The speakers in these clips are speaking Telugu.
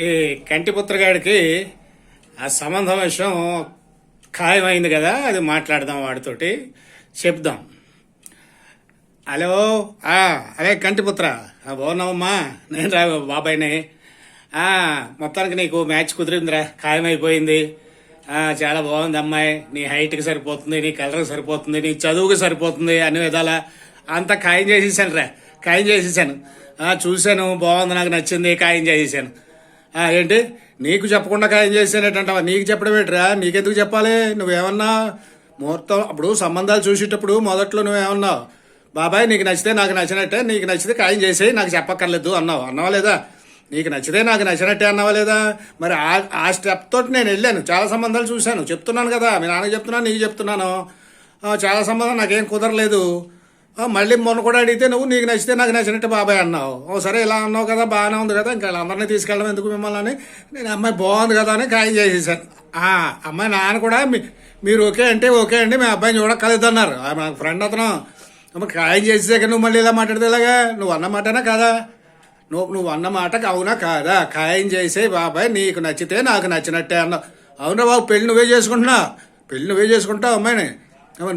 ఈ కంటిపుత్రగాడికి ఆ సంబంధం విషయం ఖాయమైంది కదా, అది మాట్లాడదాం, వాడితోటి చెప్దాం. హలో, అదే కంటిపుత్ర, బాగున్నావమ్మా? నేను రా బాబాయ్ని. మొత్తానికి నీకు మ్యాచ్ కుదిరిందిరా, ఖాయమైపోయింది. చాలా బాగుంది అమ్మాయి, నీ హైట్కి సరిపోతుంది, నీ కలర్కి సరిపోతుంది, నీ చదువుకి సరిపోతుంది, అన్ని విధాల అంతా ఖాయం చేసేసాను రా, ఖాయం చేసేసాను. చూశాను, బాగుంది, నాకు నచ్చింది, ఖాయం చేసేసాను. ఏంటి నీకు చెప్పకుండా ఖాయం చేసేటంటావా? నీకు చెప్పడం ఏంట్రా, నీకెందుకు చెప్పాలి? నువ్వేమన్నా ముహూర్తం అప్పుడు సంబంధాలు చూసేటప్పుడు మొదట్లో నువ్వేమన్నావు? బాబాయ్ నీకు నచ్చితే నాకు నచ్చినట్టే, నీకు నచ్చితే ఖాయం చేసేయి, నాకు చెప్పక్కర్లేదు అన్నావా లేదా? నీకు నచ్చితే నాకు నచ్చినట్టే అన్నావా లేదా? మరి ఆ స్టెప్ తోటి నేను వెళ్ళాను, చాలా సంబంధాలు చూశాను, చెప్తున్నాను కదా, మీ నాన్నకి చెప్తున్నాను, నీకు చెప్తున్నాను. చాలా సంబంధం నాకేం కుదరలేదు. మళ్ళీ మొన్న కూడా అడిగితే నువ్వు నీకు నచ్చితే నాకు నచ్చినట్టు బాబాయ్ అన్నావు. సరే ఇలా అన్నావు కదా, బాగానే ఉంది కదా, ఇంకా అందరినీ తీసుకెళ్ళడం ఎందుకు మిమ్మల్ని అని నేను అమ్మాయి బాగుంది కదా అని ఖాయం చేసేసాను. అమ్మాయి నాన్న కూడా మీరు ఓకే అంటే ఓకే అండి, మీ అబ్బాయిని చూడక్కర్లేదు అన్నారు. నాకు ఫ్రెండ్ అతను. ఖాయం చేసేసాక నువ్వు మళ్ళీ ఇలా మాట్లాడితే ఇలాగా? నువ్వు అన్న మాటనా కాదా? నువ్వు అన్న మాటకు అవునా కాదా? ఖాయం చేసే బాబాయ్ నీకు నచ్చితే నాకు నచ్చినట్టే అన్నావు. అవునా బాబు, పెళ్ళి నువ్వే చేసుకుంటావు అమ్మాయిని.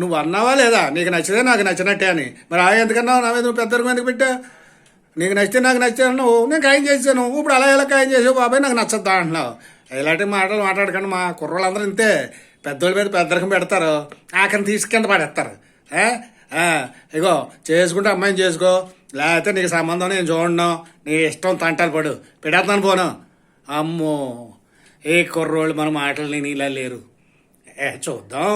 నువ్వు అన్నావా లేదా నీకు నచ్చితే నాకు నచ్చినట్టే అని? మరి ఎందుకన్నావు నా మీద? నువ్వు పెద్దరికం ఎందుకు పెట్టా? నీకు నచ్చితే నాకు నచ్చితే అన్నావు, నేను ఖాయం చేసాను. ఇప్పుడు అలా ఎలా ఖాయం చేసావు బాబాయ్ నాకు నచ్చద్దా అంటున్నావు? ఇలాంటి మాటలు మాట్లాడకండి. మా కుర్రోళ్ళందరూ ఇంతే, పెద్దోళ్ళ మీద పెద్దరికం పెడతారు, ఆఖరిని తీసుకెళ్ళి పడేస్తారు. ఇగో చేసుకుంటే అమ్మాయిని చేసుకో, లేకపోతే నీకు సంబంధం నేను చూడను, నీ ఇష్టం తంటాలు పడు, పెడతాను పోను. అమ్మో, ఏ కుర్రోళ్ళు మన మాటలు నేను ఇలా లేరు. చూద్దాం.